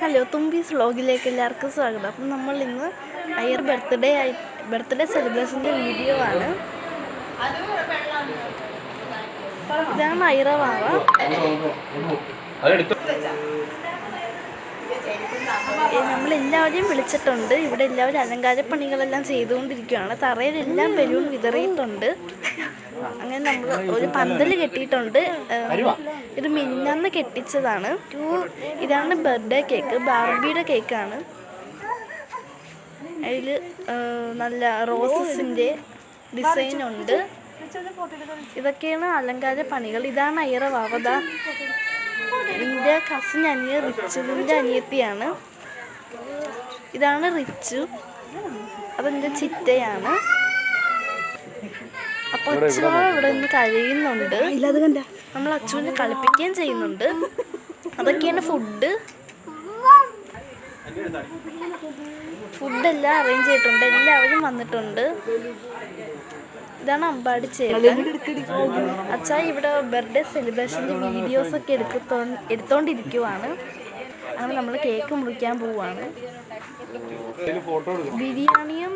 Hello, തുമ്പീസ് വ്ലോഗിലേക്ക് എല്ലാവർക്കും സ്വാഗതം. അപ്പം നമ്മൾ ഇന്ന് അയ്യർ ബർത്ത്ഡേ സെലിബ്രേഷൻ്റെ വീഡിയോ ആണ്. ഇതാണ് അയ്യറ വാവ. നമ്മളെല്ലാവരെയും വിളിച്ചിട്ടുണ്ട്. ഇവിടെ എല്ലാവരും അലങ്കാരപ്പണികളെല്ലാം ചെയ്തുകൊണ്ടിരിക്കുകയാണ്. തറയിലെല്ലാം ബലൂൺ വിതറിയിട്ടുണ്ട്. അങ്ങനെ നമ്മൾ ഒരു പന്തൽ കെട്ടിയിട്ടുണ്ട്. ഇത് മിന്നാന്ന് കെട്ടിച്ചതാണ്. ഇതാണ് ബർത്ത്ഡേ കേക്ക്, ബാർബിയുടെ കേക്കാണ്. അതിൽ നല്ല റോസസിൻ്റെ ഡിസൈനുണ്ട്. ഇതൊക്കെയാണ് അലങ്കാര പണികൾ. ഇതാണ് അയ്യറ വാവത. എൻ്റെ കസിൻ റിച്ചുവിൻ്റെ അനിയത്തിയാണ്. ഇതാണ് റിച്ചു, അതെൻ്റെ ചിറ്റയാണ്. അപ്പോൾ അച്ഛനും ഇവിടെ നിന്ന് കഴിയുന്നുണ്ട്. നമ്മൾ അച്ഛനെ കളിപ്പിക്കുകയും ചെയ്യുന്നുണ്ട്. അതൊക്കെയാണ് ഫുഡെല്ലാം അറേഞ്ച് ചെയ്തിട്ടുണ്ട്. എല്ലാവരും വന്നിട്ടുണ്ട്. ഇതാണ് അമ്പാടി ചേട്ടൻ. അച്ഛാ ഇവിടെ ബർത്ത്ഡേ സെലിബ്രേഷൻ്റെ വീഡിയോസൊക്കെ എടുത്തോണ്ടിരിക്കുവാണ്. അങ്ങനെ നമ്മൾ കേക്ക് മുറിക്കാൻ പോവാണ്. ബിരിയാണിയും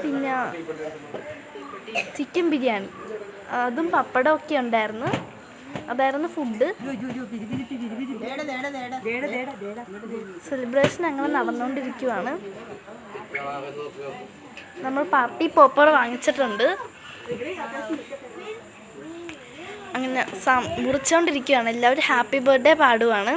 പിന്നെ ചിക്കൻ ബിരിയാണി, അതും പപ്പടമൊക്കെ ഉണ്ടായിരുന്നു. അതായിരുന്നു ഫുഡ്. സെലിബ്രേഷൻ അങ്ങനെ നടന്നുകൊണ്ടിരിക്കുവാണ്. നമ്മൾ പാർട്ടി പോപ്പർ വാങ്ങിച്ചിട്ടുണ്ട്. അങ്ങനെ മുറിച്ചുകൊണ്ടിരിക്കുകയാണ്. എല്ലാവരും ഹാപ്പി ബർത്ത്ഡേ പാടുവാണ്.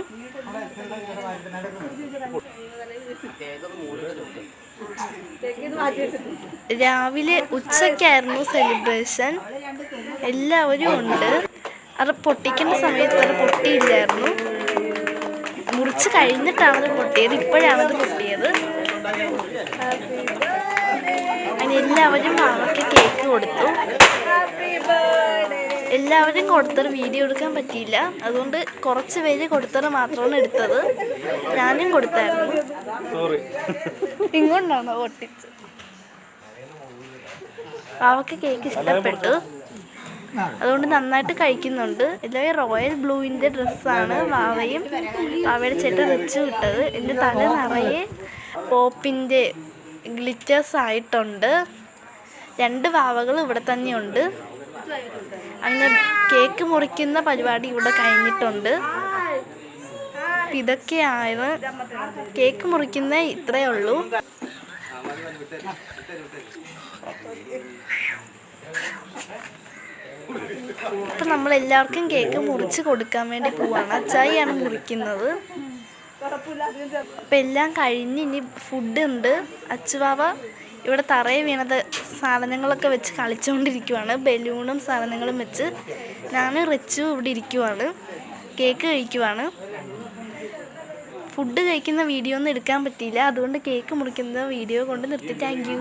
രാവിലെ ഉച്ചയ്ക്കായിരുന്നു സെലിബ്രേഷൻ. എല്ലാവരും ഉണ്ട്. അത് പൊട്ടിക്കുന്ന സമയത്ത് അത് പൊട്ടിയില്ലായിരുന്നു. മുറിച്ച് കഴിഞ്ഞിട്ടാണത് പൊട്ടിയത്. ഇപ്പോഴാണത് പൊട്ടിയത്. അങ്ങനെ എല്ലാവരും അവർക്ക് കേക്ക് കൊടുത്തു. എല്ലാവരും കൊടുത്തത് വീഡിയോ എടുക്കാൻ പറ്റിയില്ല. അതുകൊണ്ട് കുറച്ച് പേര് കൊടുത്തത് മാത്രമാണ് എടുത്തത്. ഞാനും കൊടുത്തായിരുന്നു. ഇങ്ങോട്ടാണോ പൊട്ടിച്ച്? അവർക്ക് കേക്ക് ഇഷ്ടപ്പെട്ടു. അതുകൊണ്ട് നന്നായിട്ട് കഴിക്കുന്നുണ്ട്. എല്ലാവരും റോയൽ ബ്ലൂവിൻ്റെ ഡ്രസ്സാണ് വാവയും വാവയുടെ ചേട്ടൻ റിച്ചു ഇട്ടത്. എൻ്റെ തല നിറയെ പോപ്പിൻ്റെ ഗ്ലിറ്റേഴ്സ് ആയിട്ടുണ്ട്. 2 വാവകൾ ഇവിടെ തന്നെയുണ്ട്. അങ്ങനെ കേക്ക് മുറിക്കുന്ന പരിപാടി ഇവിടെ കഴിഞ്ഞിട്ടുണ്ട്. ഇതൊക്കെയാണ് കേക്ക് മുറിക്കുന്ന. ഇത്രയേ ഉള്ളൂ. ഇപ്പം നമ്മളെല്ലാവർക്കും കേക്ക് മുറിച്ച് കൊടുക്കാൻ വേണ്ടി പോവാണ്. അച്ചായിയാണ് മുറിക്കുന്നത്. അപ്പം എല്ലാം കഴിഞ്ഞ് ഇനി ഫുഡ് ഉണ്ട്. അച്ചുവാവ ഇവിടെ തറയിൽ വീണത് സാധനങ്ങളൊക്കെ വെച്ച് കളിച്ചുകൊണ്ടിരിക്കുവാണ്. ബലൂണും സാധനങ്ങളും വെച്ച്. ഞാനും റിച്ചു ഇവിടെ ഇരിക്കുവാണ്. കേക്ക് കഴിക്കുവാണ്. ഫുഡ് കഴിക്കുന്ന വീഡിയോ ഒന്നും എടുക്കാൻ പറ്റിയില്ല. അതുകൊണ്ട് കേക്ക് മുറിക്കുന്ന വീഡിയോ കൊണ്ട് നിർത്തി. Thank you.